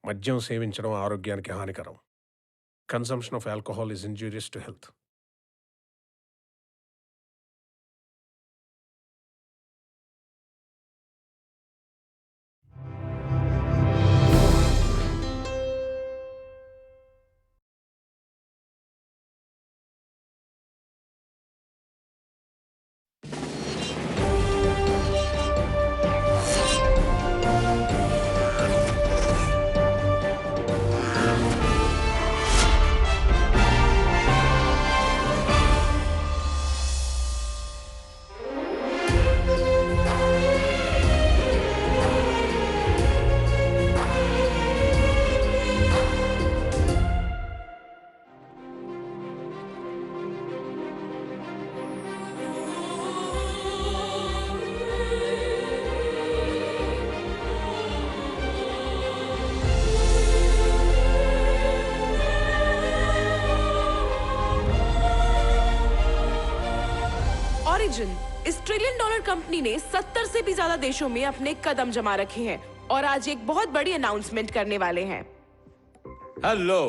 మద్యం సేవించడం ఆరోగ్యానికి హానికరం. Consumption of alcohol is injurious to health. Origin इस ट्रिलियन डॉलर कंपनी ने 70 से भी ज्यादा देशों में अपने कदम जमा रखे हैं और आज एक बहुत बड़ी अनाउंसमेंट करने वाले हैं। हेलो,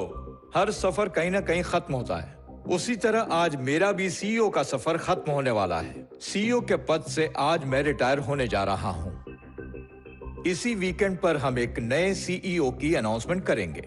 हर सफर कहीं ना कहीं खत्म होता है। उसी तरह आज मेरा भी सीईओ का सफर खत्म होने वाला है। सीईओ के पद से आज मैं रिटायर होने जा रहा हूं। इसी वीकेंड पर हम एक नए सीईओ की अनाउंसमेंट करेंगे।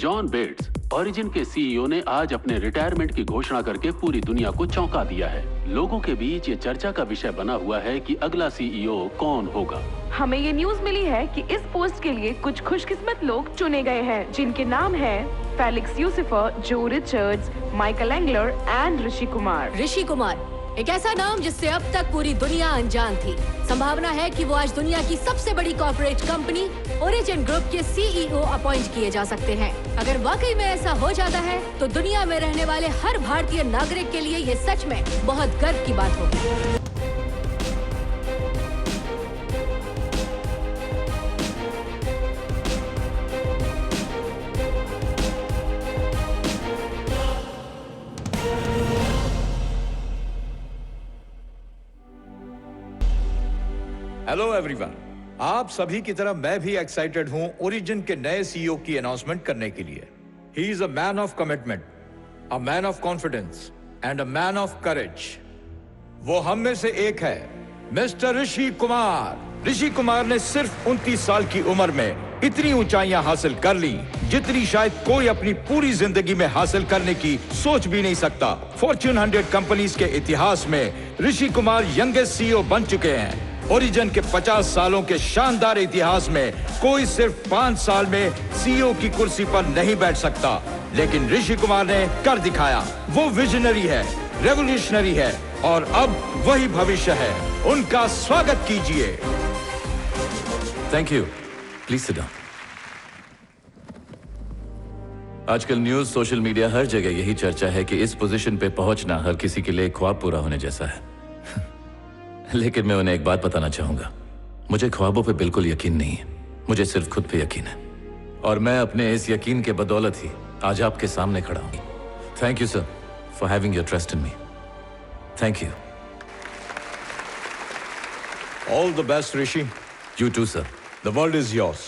जॉन बेट्स, ओरिजिन के सीईओ ने आज अपने रिटायरमेंट की घोषणा करके पूरी दुनिया को चौंका दिया है। लोगों के बीच ये चर्चा का विषय बना हुआ है कि अगला सीईओ कौन होगा। हमें ये न्यूज मिली है कि इस पोस्ट के लिए कुछ खुशकिस्मत लोग चुने गए हैं, जिनके नाम हैं फेलिक्स यूसिफर, जो Richards, Michael angler and Rishi Kumar. Rishi Kumar एक ऐसा नाम जिससे अब तक पूरी दुनिया अनजान थी। संभावना है कि वो आज दुनिया की सबसे बड़ी कॉर्पोरेट कंपनी ओरिजिन ग्रुप के सीईओ अपॉइंट किए जा सकते हैं। अगर वाकई में ऐसा हो जाता है तो दुनिया में रहने वाले हर भारतीय नागरिक के लिए ये सच में बहुत गर्व की बात होगी। हेलो एवरीवन, आप सभी की तरह मैं भी एक्साइटेड हूं ओरिजिन के नए सीईओ की अनाउंसमेंट करने के लिए। ही is a man of commitment, a man of confidence and a man of courage. वो हम में से एक है, मिस्टर ऋषि कुमार। ऋषि कुमार ने सिर्फ 29 साल की उम्र में इतनी ऊंचाइयां हासिल कर ली जितनी शायद कोई अपनी पूरी जिंदगी में हासिल करने की सोच भी नहीं सकता। फॉर्च्यून 100 कंपनीज के इतिहास में ऋषि कुमार यंगेस्ट सीईओ बन चुके हैं। ओरिजिन के 50 सालों के शानदार इतिहास में कोई सिर्फ 5 साल में सीईओ की कुर्सी पर नहीं बैठ सकता, लेकिन ऋषि कुमार ने कर दिखाया। वो विजनरी है, रेवोल्यूशनरी है और अब वही भविष्य है। उनका स्वागत कीजिए। Thank you. Please sit down. आजकल न्यूज, सोशल मीडिया, हर जगह यही चर्चा है कि इस पोजीशन पे पहुंचना हर किसी के लिए ख्वाब पूरा होने जैसा है। लेकिन मैं उन्हें एक बात बताना चाहूंगा, मुझे ख्वाबों पे बिल्कुल यकीन नहीं है, मुझे सिर्फ खुद पे यकीन है और मैं अपने इस यकीन के बदौलत ही आज आपके सामने खड़ा हूं। Thank you sir for having your trust in me. Thank you. All the best Rishi. You too sir. The world is yours.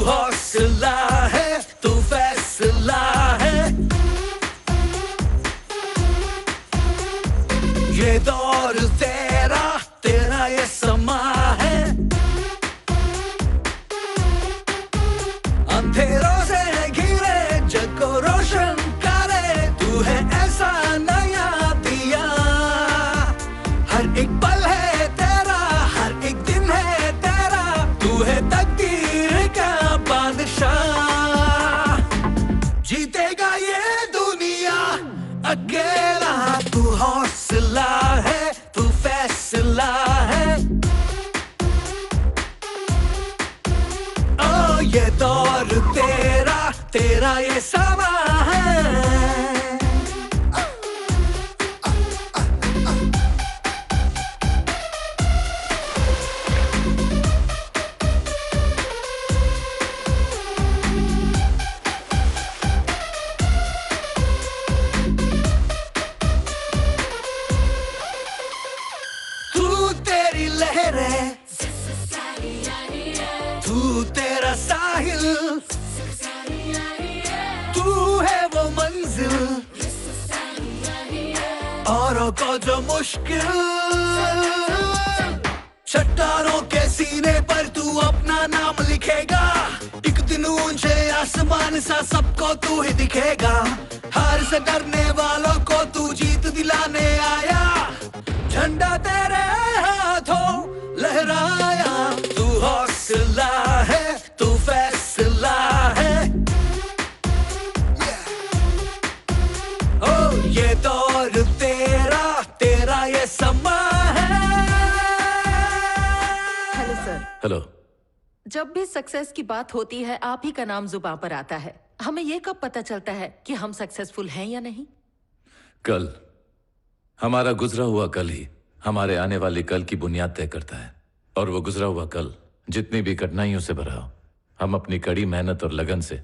हौसला है, तू फैसला है, ये दौर तेरा, तेरा ये समा है। अंधेरों से घिरे जग को रोशन करे, तू है ऐसा नया दिया। हर एक पल है तेरा, हर एक दिन है तेरा, तू है तकदीर का बादशाह। जीतेगा ये दुनिया अकेला, तू हौसला है, तू औरों को जो मुश्किल, चट्टानों के सीने पर तू अपना नाम लिखेगा। एक दिन ऊंचे आसमान सा सबको तू ही दिखेगा। हार से डरने वालों को तू जीत दिलाने आया। झंडा तेरे हाथों लहराया। तू हौसला है, तू फैसला है। ओ ये दौर तेरा, तेरा ये समा है। Hello sir. हेलो। जब भी सक्सेस की बात होती है आप ही का नाम जुबान पर आता है। हमें ये कब पता चलता है कि हम सक्सेसफुल हैं या नहीं? कल। हमारा गुजरा हुआ कल ही हमारे आने वाले कल की बुनियाद तय करता है। और वो गुजरा हुआ कल जितनी भी कठिनाइयों से भरा हो, हम अपनी कड़ी मेहनत और लगन से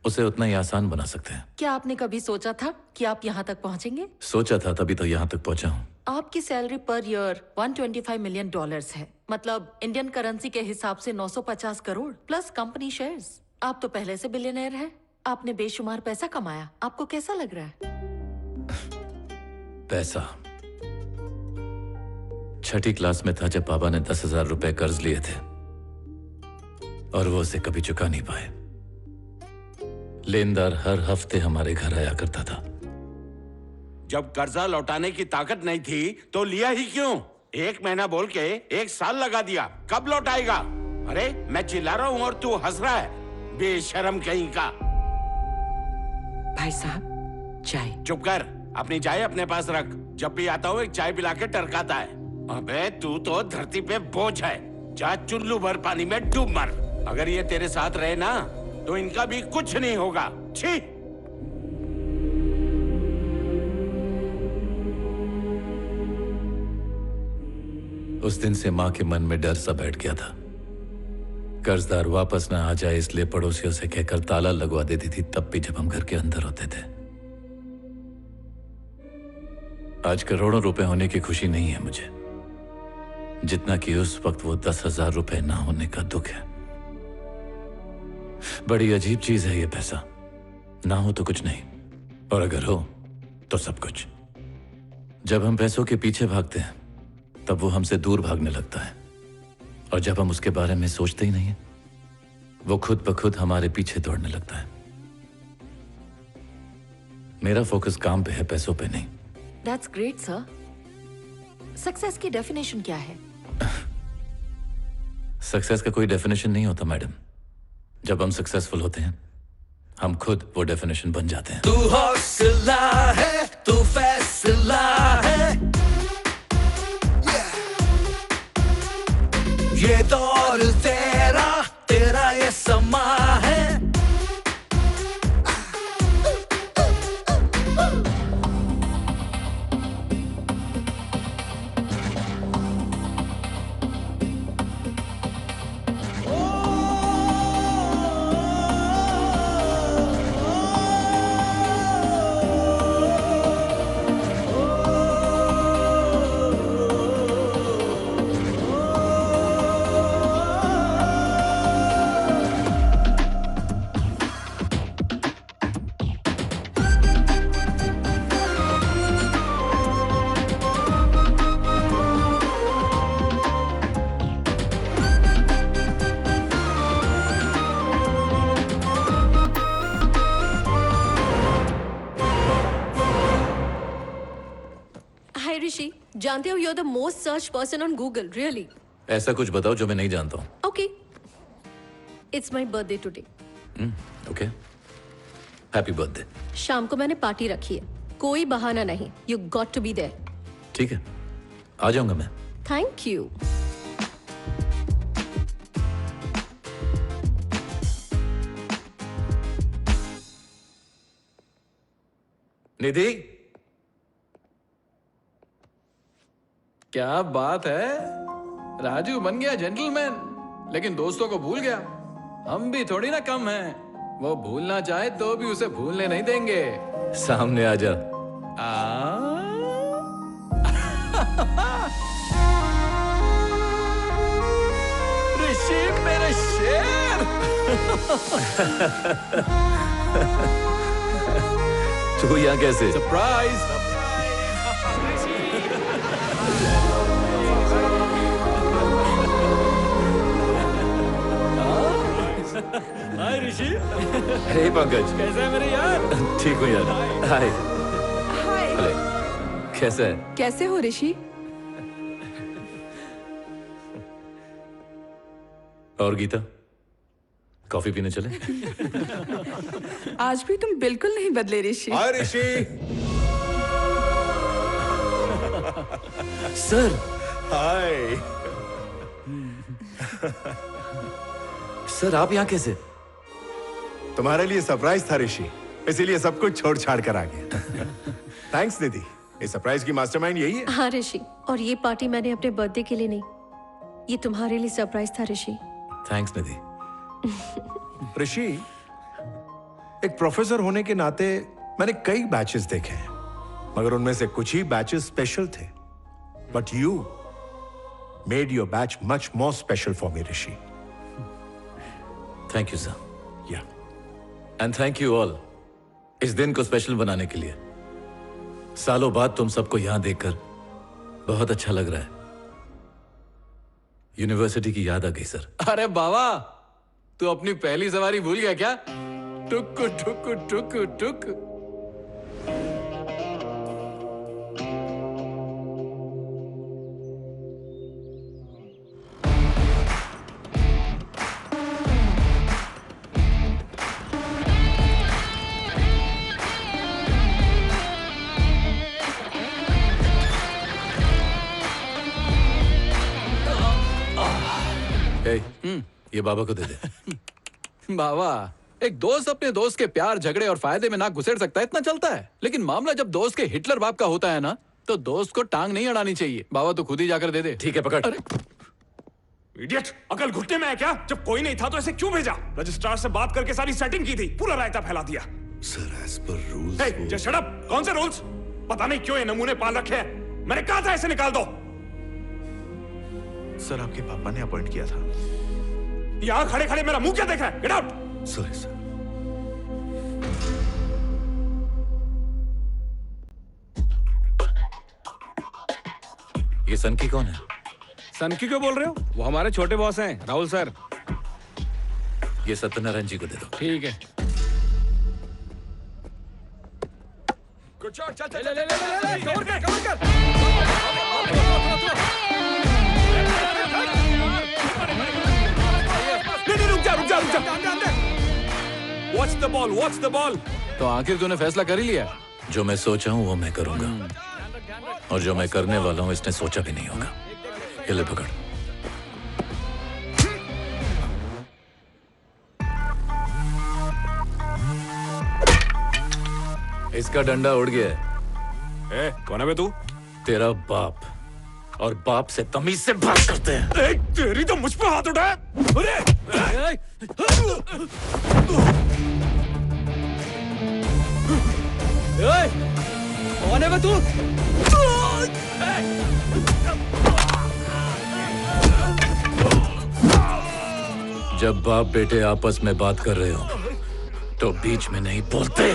उसे उतना ही आसान बना सकते हैं। क्या आपने कभी सोचा था कि आप यहाँ तक पहुँचेंगे? सोचा था, तभी तो यहाँ तक पहुंचा हूँ। आपकी सैलरी पर ईयर $125 मिलियन है। मतलब इंडियन करेंसी के हिसाब से 950 करोड़ प्लस कंपनी शेयर्स। आप तो पहले से बिलियनर हैं। आपने बेशुमार पैसा कमाया। आपको कैसा लग रहा है? पैसा। छठी क्लास में था जब पापा ने 10,000 रुपए कर्ज लिए थे और वो उसे कभी चुका नहीं पाए। लेनदार हर हफ्ते हमारे घर आया करता था। जब कर्जा लौटाने की ताकत नहीं थी तो लिया ही क्यों? 1 महीना बोल के 1 साल लगा दिया। कब लौटाएगा? अरे मैं चिल्ला रहा हूँ और तू हंस रहा है, बेशरम कहीं का। भाई साहब चाय। चुप कर, अपनी चाय अपने पास रख। जब भी आता हूँ एक चाय पिला के टरकाता है। अबे तू तो धरती पे बोझ है। जा चुल्लू भर पानी में डूब मर। अगर ये तेरे साथ रहे ना तो इनका भी कुछ नहीं होगा। छी। उस दिन से मां के मन में डर सा बैठ गया था। कर्जदार वापस ना आ जाए इसलिए पड़ोसियों से कहकर ताला लगवा देती थी, तब भी जब हम घर के अंदर होते थे। आज करोड़ों रुपए होने की खुशी नहीं है मुझे, जितना कि उस वक्त वो 10,000 रुपए ना होने का दुख है। बड़ी अजीब चीज है ये पैसा। ना हो तो कुछ नहीं, और अगर हो तो सब कुछ। जब हम पैसों के पीछे भागते हैं तब वो हमसे दूर भागने लगता है, और जब हम उसके बारे में सोचते ही नहीं है वो खुद ब खुद हमारे पीछे दौड़ने लगता है। मेरा फोकस काम पे है, पैसों पे नहीं। That's great, sir. सक्सेस की डेफिनेशन क्या है? सक्सेस का कोई डेफिनेशन नहीं होता मैडम। जब हम सक्सेसफुल होते हैं हम खुद वो डेफिनेशन बन जाते हैं। तू हौसला है, तू फैसला है। ये दौर तेरा, तेरा ये समा है। जानते हो you're the most searched person on Google, really? ऐसा कुछ बताओ जो मैं नहीं जानता हूँ। Okay. It's my birthday today. Okay. Happy birthday. शाम को मैंने पार्टी रखी है, कोई बहाना नहीं। You got to be there. ठीक है, आ जाऊंगा मैं। Thank you. निधि, क्या बात है, राजू बन गया जेंटलमैन, लेकिन दोस्तों को भूल गया। हम भी थोड़ी ना कम हैं। वो भूलना चाहे तो भी उसे भूलने नहीं देंगे। सामने आ जा। ऋषि मेरे शेर। तू यहाँ कैसे? सरप्राइज। हे पंकज, कैसे है मेरे यार? ठीक हूँ यार। हाय। हाय। हेलो, कैसा है? कैसे हो ऋषि? और गीता, कॉफी पीने चले? आज भी तुम बिल्कुल नहीं बदले ऋषि। हाय ऋषि। सर। हाय। सर, आप यहाँ कैसे? तुम्हारे लिए सरप्राइज था ऋषि, इसीलिए सब कुछ छोड़ छाड़ कर आ गया। थैंक्स निधि, इस सरप्राइज की मास्टरमाइंड यही है। हाँ ऋषि, और ये पार्टी मैंने अपने बर्थडे के लिए नहीं, ये तुम्हारे लिए सरप्राइज था ऋषि। थैंक्स निधि। ऋषि, एक प्रोफेसर होने के नाते मैंने कई बैचेस देखे हैं, मगर उनमें से कुछ ही बैचेस स्पेशल थे। But you made your batch much more special for me Rishi. Thank you sir. या एंड थैंक यू ऑल इस दिन को स्पेशल बनाने के लिए। सालों बाद तुम सबको यहां देखकर बहुत अच्छा लग रहा है। यूनिवर्सिटी की याद आ गई सर। अरे बाबा, तू अपनी पहली सवारी भूल गया क्या? टुक टुक टुक टुक। ये बाबा को दे दे। बाबा, एक दोस्त अपने दोस्त के प्यार, झगड़े और फायदे में नाक घुसेड़ सकता है, इतना चलता है। लेकिन मामला जब दोस्त के हिटलर बाप का होता है ना, तो दोस्त को टांग नहीं अड़ानी चाहिए। बाबा तो खुद ही जाकर दे दे। ठीक है, पकड़। अरे इडियट, अकल घुटने में है क्या? जब कोई नहीं था तो ऐसे क्यों भेजा? रजिस्ट्रार से बात करके सारी सेटिंग की थी, पूरा रायता फैला दिया। Sir, as per rules. Hey, just shut up! कौन से रूल्स? पता नहीं क्यों ये नमूने पाल रखे हैं। मैंने कहा था इसे निकाल दो। सर, आपके पापा ने अपॉइंट किया था। यहां खड़े खड़े मेरा मुंह क्या देख रहा है? Get out! Sorry sir. ये सनकी कौन है? सनकी क्यों बोल रहे हो? वो हमारे छोटे बॉस हैं, राहुल सर। ये सत्यनारायण जी को दे दो। ठीक है। चल चल ले ले ले ले, कवर कर कवर कर। नहीं, रुक जा रुक जा रुक जा। Watch the ball, watch the ball. तो आखिर तूने फैसला कर ही लिया? जो मैं सोचा हूं वो मैं करूंगा, और जो मैं करने वाला हूं इसने सोचा भी नहीं होगा। ये ले पकड़। इसका डंडा उड़ गया है। ए, कौन है बे तू? तेरा बाप, और बाप से तमीज से बात करते हैं। तेरी तो मुझ पे हाथ उठाया। अरे कौन है बे तू? जब बाप बेटे आपस में बात कर रहे हो तो बीच में नहीं बोलते।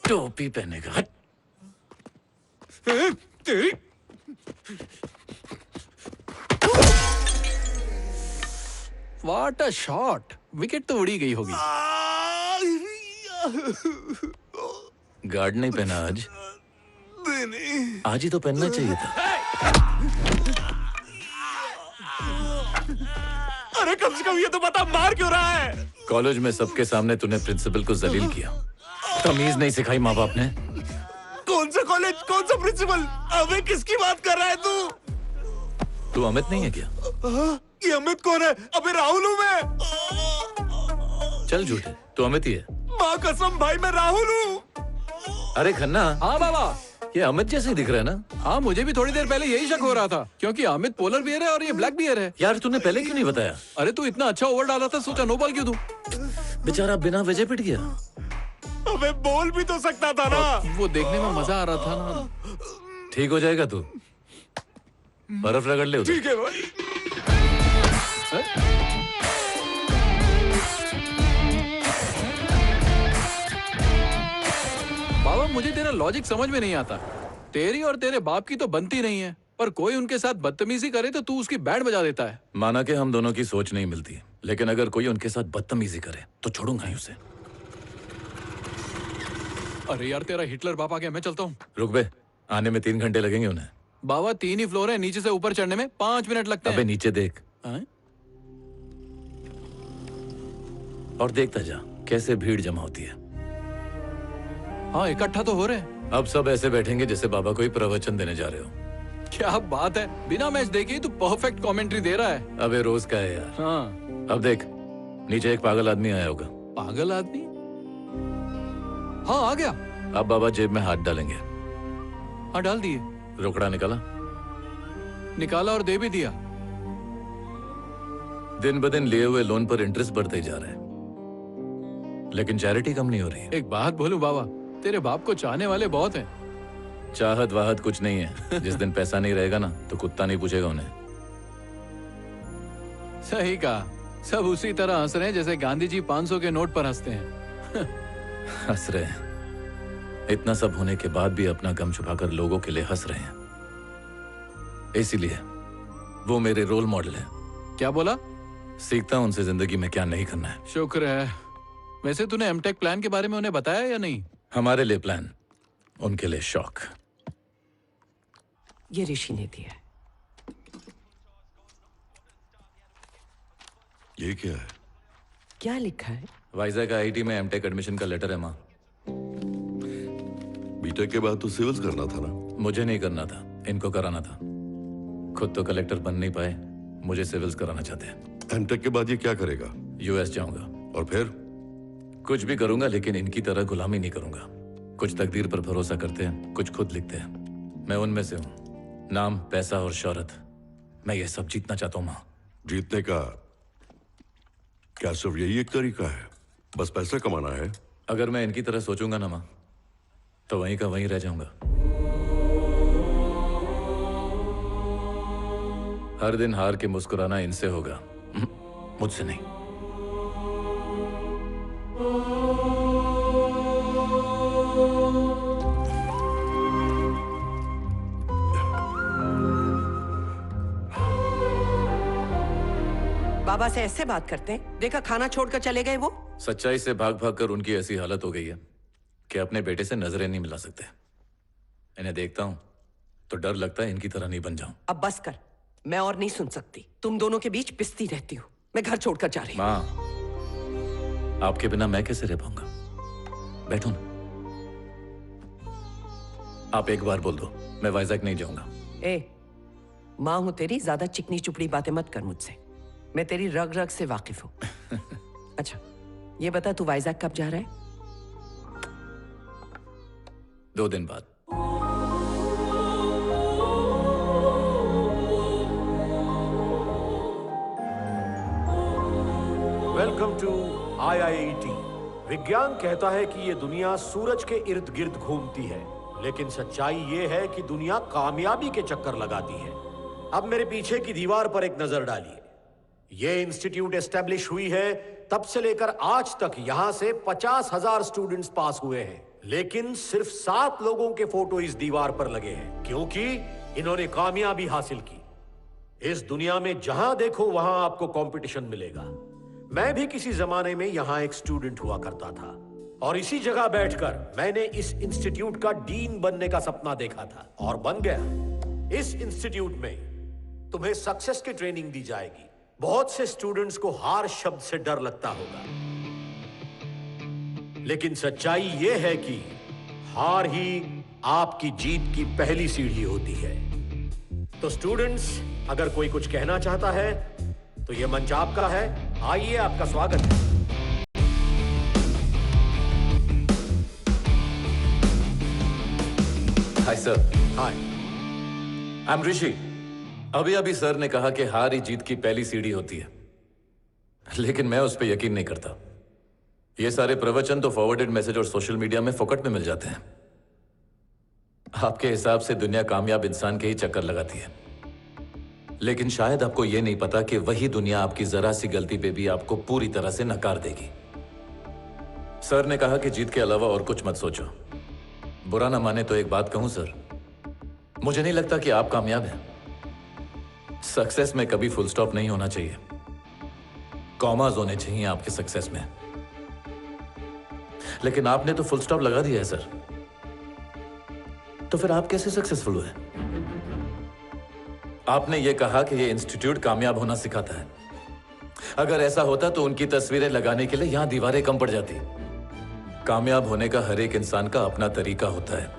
टोपी पहने का। तेरी व्हाट अ शॉट! विकेट तो उड़ी गई होगी। गार्ड नहीं पहना आज? आज ही तो पहनना चाहिए था। अरे कम से कम ये तो बता, मार क्यों रहा है? कॉलेज में सबके सामने तूने प्रिंसिपल को जलील किया। तमीज नहीं सिखाई माँ बाप ने। कौन सा कॉलेज, कौन सा प्रिंसिपल? अबे किसकी बात कर रहा है तू? तू अमित नहीं है क्या? ये अमित कौन है? अबे राहुल हूँ मैं। चल झूठे, तू अमित ही है। माँ कसम भाई, मैं राहुल हूँ। अरे खन्ना। हाँ बाबा, ये अमित जैसे ही दिख रहा है ना? हाँ, मुझे भी थोड़ी देर पहले यही शक हो रहा था, क्योंकि अमित पोलर बियर है और ये ब्लैक बियर है। यार तूने पहले क्यों नहीं बताया? अरे तू इतना अच्छा ओवर डाला था, सोचा नो बॉल क्यों दूं। बेचारा बिना वजह पिट गया। अबे बोल भी तो सकता था ना। वो देखने में मजा आ रहा था ना। ठीक हो जाएगा तू, बर्फ रगड़ ले उधर। ठीक है भाई। बाबा, मुझे तेरा लॉजिक समझ में नहीं आता। तेरी और तेरे बाप की तो बनती नहीं है, पर कोई उनके साथ बदतमीजी करे तो तू उसकी बैंड बजा देता है। माना कि हम दोनों की सोच नहीं मिलती, लेकिन अगर कोई उनके साथ बदतमीजी करे तो छोड़ूंगा ही उसे। अरे यार, तेरा हिटलर बाप आ गया, मैं चलता हूँ। रुक बे, आने में 3 घंटे लगेंगे उन्हें। बाबा 3 ही फ्लोर है, नीचे से ऊपर चढ़ने में 5 मिनट लगते हैं। अबे नीचे देख। हाँ? और देखता जा कैसे भीड़ जमा होती है। हाँ, इकट्ठा तो हो रहे हैं। अब सब ऐसे बैठेंगे जैसे बाबा कोई प्रवचन देने जा रहे हो। क्या बात है, बिना मैच देखे ही तू परफेक्ट कमेंट्री दे रहा है। अबे रोज का है यार। हाँ। अब देख, नीचे एक पागल आदमी आया होगा। पागल आदमी? हाँ, आ गया। अब बाबा जेब में हाथ डालेंगे। हाँ, डाल दिए। रोकड़ा निकाला और दे भी दिया। दिन ब दिन लिए हुए लोन पर इंटरेस्ट बढ़ते ही जा रहा है, लेकिन चैरिटी कम नहीं हो रही है। एक बात बोलूं बाबा, तेरे बाप को चाहने वाले बहुत हैं। चाहत वाहत कुछ नहीं है। जिस दिन पैसा नहीं रहेगा ना तो कुत्ता नहीं पूछेगा उन्हें। सही कहा। सब उसी तरह हंस रहे हैं जैसे गांधी जी 500 के नोट पर हंसते हैं। हंस रहे हैं। इतना सब होने के बाद भी अपना गम छुपाकर लोगों के लिए हंस रहे हैं। इसीलिए वो मेरे रोल मॉडल है। क्या बोला? सीखता हूं उनसे जिंदगी में क्या नहीं करना है। शुक्र है। वैसे तूने एमटेक प्लान के बारे में उन्हें बताया या नहीं? हमारे लिए प्लान, उनके लिए शौक। ये ऋषि ने दिया है। ये क्या है? क्या लिखा है? वाइजैक आईआईटी में एमटेक एडमिशन का लेटर है माँ। बीटेक के बाद तो सिविल्स करना था ना? मुझे नहीं करना था, इनको कराना था। खुद तो कलेक्टर बन नहीं पाए, मुझे सिविल्स कराना चाहते हैं। एमटेक के बाद ये क्या करेगा? यूएस जाऊंगा। और फिर? कुछ भी करूंगा, लेकिन इनकी तरह गुलामी नहीं करूंगा। कुछ तकदीर पर भरोसा करते हैं, कुछ खुद लिखते हैं। मैं उनमें से हूं। नाम, पैसा और शोहरत, मैं ये सब जीतना चाहता हूं माँ। जीतने का क्या सिर्फ यही एक तरीका है? बस पैसा कमाना है? अगर मैं इनकी तरह सोचूंगा ना माँ, तो वहीं का वहीं रह जाऊंगा। हर दिन हार के मुस्कुराना इनसे होगा, मुझसे नहीं। बाबा से ऐसे बात करते हैं? देखा, खाना छोड़कर चले गए वो। सच्चाई से भाग भाग कर उनकी ऐसी हालत हो गई है कि अपने बेटे से नजरें नहीं मिला सकते। इन्हें देखता हूं तो डर लगता है इनकी तरह नहीं बन जाऊं। अब बस कर, मैं और नहीं सुन सकती। तुम दोनों के बीच पिसती रहती हूँ। मैं घर छोड़कर जा रही हूँ। माँ, आपके बिना मैं कैसे रह पाऊंगा? बैठो ना। आप एक बार बोल दो, मैं वाइजैक नहीं जाऊंगा। माँ हूं तेरी, ज्यादा चिकनी चुपड़ी बातें मत कर मुझसे। मैं तेरी रग रग से वाकिफ हूं। अच्छा, ये बता, तू वाइजैक कब जा रहा है? 2 दिन बाद। Welcome to IIT। विज्ञान कहता है कि ये दुनिया सूरज के इर्द गिर्द घूमती है, लेकिन सच्चाई ये है कि दुनिया कामयाबी के चक्कर लगाती है। अब मेरे पीछे की दीवार पर एक नजर डालिए। ये इंस्टीट्यूट एस्टेब्लिश हुई है तब से लेकर आज तक यहां से 50,000 स्टूडेंट्स पास हुए हैं, लेकिन सिर्फ 7 लोगों के फोटो इस दीवार पर लगे हैं, क्योंकि इन्होंने कामयाबी हासिल की। इस दुनिया में जहां देखो वहां आपको कंपटीशन मिलेगा। मैं भी किसी जमाने में यहां एक स्टूडेंट हुआ करता था, और इसी जगह बैठकर मैंने इस इंस्टीट्यूट का डीन बनने का सपना देखा था, और बन गया। इस इंस्टीट्यूट में तुम्हें सक्सेस की ट्रेनिंग दी जाएगी। बहुत से स्टूडेंट्स को हार शब्द से डर लगता होगा, लेकिन सच्चाई यह है कि हार ही आपकी जीत की पहली सीढ़ी होती है। तो स्टूडेंट्स, अगर कोई कुछ कहना चाहता है तो यह मंच आपका है। आइए, आपका स्वागत है। Hi sir. Hi, I am Rishi. अभी अभी सर ने कहा कि हार ही जीत की पहली सीढ़ी होती है, लेकिन मैं उस पर यकीन नहीं करता। ये सारे प्रवचन तो फॉरवर्डेड मैसेज और सोशल मीडिया में फोकट में मिल जाते हैं। आपके हिसाब से दुनिया कामयाब इंसान के ही चक्कर लगाती है, लेकिन शायद आपको यह नहीं पता कि वही दुनिया आपकी जरा सी गलती पे भी आपको पूरी तरह से नकार देगी। सर ने कहा कि जीत के अलावा और कुछ मत सोचो। बुरा ना माने तो एक बात कहूं सर, मुझे नहीं लगता कि आप कामयाब हैं। सक्सेस में कभी फुल स्टॉप नहीं होना चाहिए, कॉमास होने चाहिए आपके सक्सेस में। लेकिन आपने तो फुल स्टॉप लगा दिया है सर, तो फिर आप कैसे सक्सेसफुल हुए? आपने ये कहा कि ये इंस्टीट्यूट कामयाब होना सिखाता है। अगर ऐसा होता तो उनकी तस्वीरें लगाने के लिए यहां दीवारें कम पड़ जाती। कामयाब होने का हर एक इंसान का अपना तरीका होता है।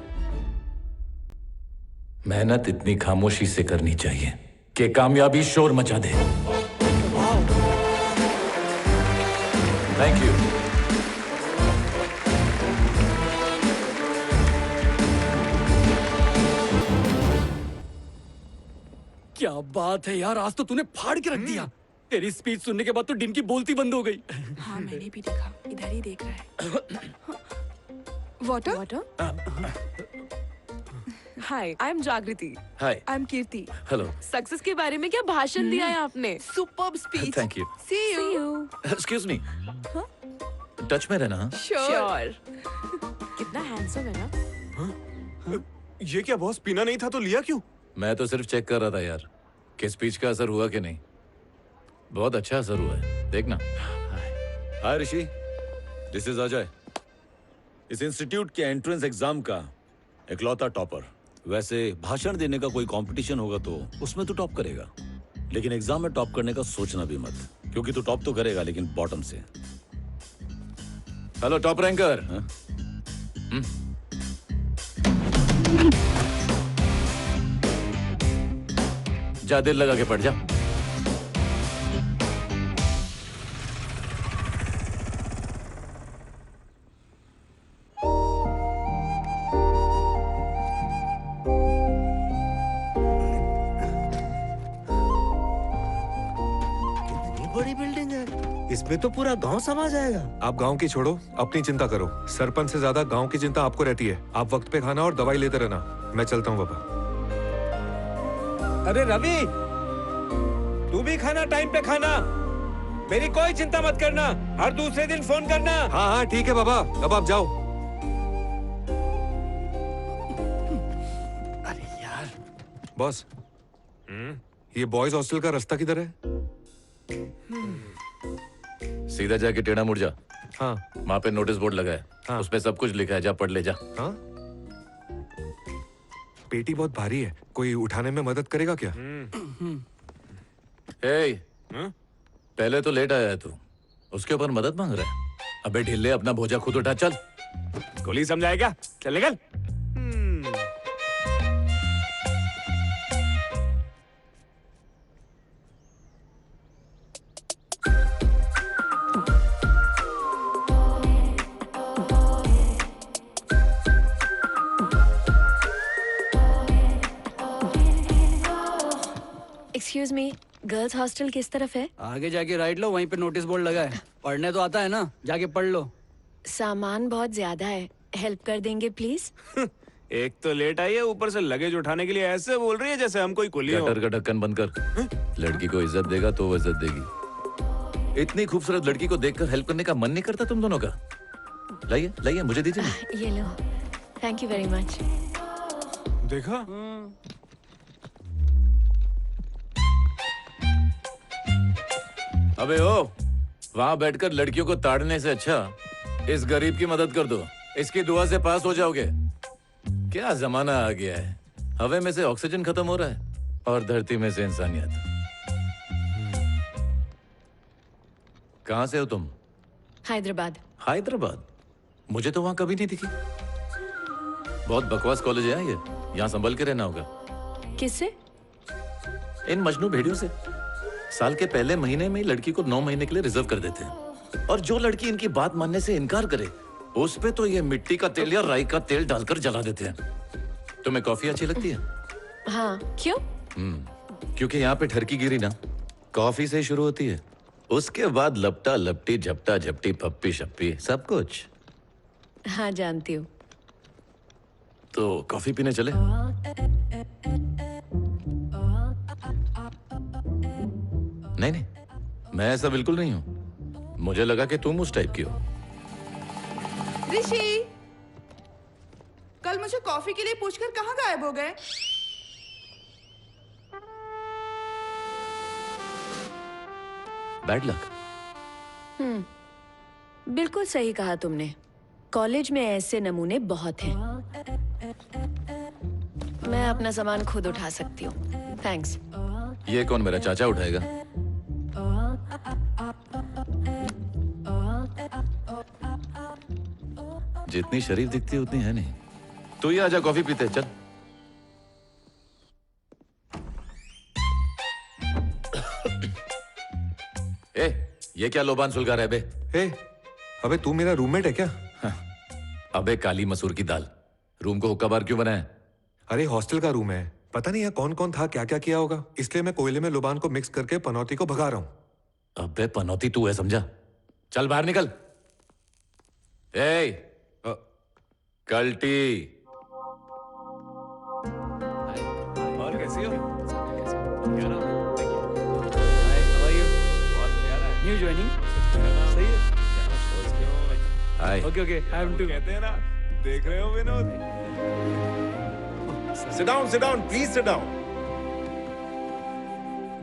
मेहनत इतनी खामोशी से करनी चाहिए कि कामयाबी शोर मचा दे। Thank you. क्या बात है यार, आज तो तूने फाड़ के रख दिया। तेरी स्पीच सुनने के बाद तो डिन की बोलती बंद हो गई। हाँ मैंने भी देखा, इधर ही देख रहा है। Water? Water? Hi, I am Jagriti. Hi, I am Kirti. Hello. Success के बारे में क्या भाषण दिया है आपने? Superb speech. Thank you. See you. Excuse me, touch में रहना। हाँ? श्योर। कितना हैंडसम है ना? ये क्या बॉस, पीना नहीं था तो लिया क्यों? मैं तो सिर्फ चेक कर रहा था यार कि स्पीच का असर हुआ कि नहीं। बहुत अच्छा असर हुआ है, देखना। हाय ऋषि, दिस इज अजय, इस इंस्टीट्यूट के एंट्रेंस एग्जाम का इकलौता टॉपर। वैसे भाषण देने का कोई कंपटीशन होगा तो उसमें तो टॉप करेगा, लेकिन एग्जाम में टॉप करने का सोचना भी मत, क्योंकि तू टॉप तो करेगा लेकिन बॉटम से। Hello top ranker. जा, दिल लगा के पढ़ जा। बड़ी बिल्डिंग है, इसमें तो पूरा गांव समा जाएगा। आप गांव की छोड़ो, अपनी चिंता करो। सरपंच से ज्यादा गांव की चिंता आपको रहती है। आप वक्त पे खाना और दवाई लेते रहना। मैं चलता हूँ बाबा। अरे रवि, तू भी खाना टाइम पे खाना। मेरी कोई चिंता मत करना, हर दूसरे दिन फोन करना। हाँ हाँ ठीक है बाबा, अब आप जाओ। अरे यार बॉस, ये बॉयज हॉस्टल का रास्ता किधर है? सीधा जाके टेढ़ा मुड़ जा। हाँ, वहां पे नोटिस बोर्ड लगा है। हाँ। उसपे सब कुछ लिखा है, जा पढ़ ले जा। हाँ? पेटी बहुत भारी है, कोई उठाने में मदद करेगा क्या? ए, पहले तो लेट आया है तू, उसके ऊपर मदद मांग रहा है। अबे ढिल्ले, अपना बोझा खुद उठा। चल। गोली समझाएगा, चल निकल। एक्सक्यूज मी, गर्ल्स हॉस्टल किस तरफ है? आगे जाके राइट लो, वहीं पे नोटिस बोर्ड लगा है। पढ़ने तो आता है ना, जाके पढ़ लो। सामान बहुत ज्यादा है, हेल्प कर देंगे प्लीज? एक तो लेट आई है, ऊपर से लगेज उठाने के लिए ऐसे बोल रही है जैसे हम कोई कुली हो। गटर का ढक्कन बंद कर। लड़की को इज्जत देगा तो वो इज्जत देगी। इतनी खूबसूरत लड़की को देखकर हेल्प करने का मन नहीं करता तुम दोनों का? लाइए लाइए, मुझे दीजिए ना। ये लो, थैंक यू वेरी मच। देखा? अबे ओ, वहां बैठकर लड़कियों को ताड़ने से अच्छा इस गरीब की मदद कर दो। इसकी दुआ से पास हो जाओगे। क्या जमाना आ गया है, हवा में से ऑक्सीजन खत्म हो रहा है और धरती में से इंसानियत। कहां से हो तुम? हैदराबाद। हैदराबाद? मुझे तो वहां कभी नहीं दिखी। बहुत बकवास कॉलेज है ये, यहाँ संभल के रहना होगा। किससे? इन मजनू भेड़ियों से। साल के पहले महीने में लड़की को 9 महीने के लिए रिजर्व कर देते हैं, और जो लड़की इनकी बात मानने से इनकार करे उस पे तो ये मिट्टी का तेल या राई का तेल डालकर जला देते हैं। तुम्हें कॉफी अच्छी लगती है? हाँ, क्यों? क्योंकि यहाँ पे ठरकी गिरी ना कॉफी से शुरू होती है, उसके बाद लपटा लपटी, झपटा झपटी, पप्पी शप्पी, सब कुछ। हाँ जानती हूँ। तो कॉफी पीने चले? नहीं नहीं, मैं ऐसा बिल्कुल नहीं हूँ। मुझे लगा कि तुम उस टाइप की हो। ऋषि, कल मुझे कॉफी के लिए पूछकर कहाँ गायब हो गए? Bad luck. बिल्कुल सही कहा तुमने। कॉलेज में ऐसे नमूने बहुत हैं। मैं अपना सामान खुद उठा सकती हूँ। थैंक्स। ये कौन, मेरा चाचा उठाएगा? जितनी शरीफ दिखती है उतनी है नहीं। तू ही आजा, कॉफी पीते चल। ये क्या लोबान सुलगा रहा है बे? अबे तू मेरा रूममेट है क्या? अबे काली मसूर की दाल, रूम को हुक्का बार क्यों बनाया? अरे हॉस्टल का रूम है, पता नहीं यहाँ कौन कौन था, क्या क्या किया होगा, इसलिए मैं कोयले में लोबान को मिक्स करके पनौती को भगा रहा हूँ। अबे पनौती तू है समझा? चल बाहर निकल। कल्टी। और कैसी हो? New joining. सही है। Hi. Okay I am too. कहते हैं ना, देख रहे हो Vinod? Sit down please sit down.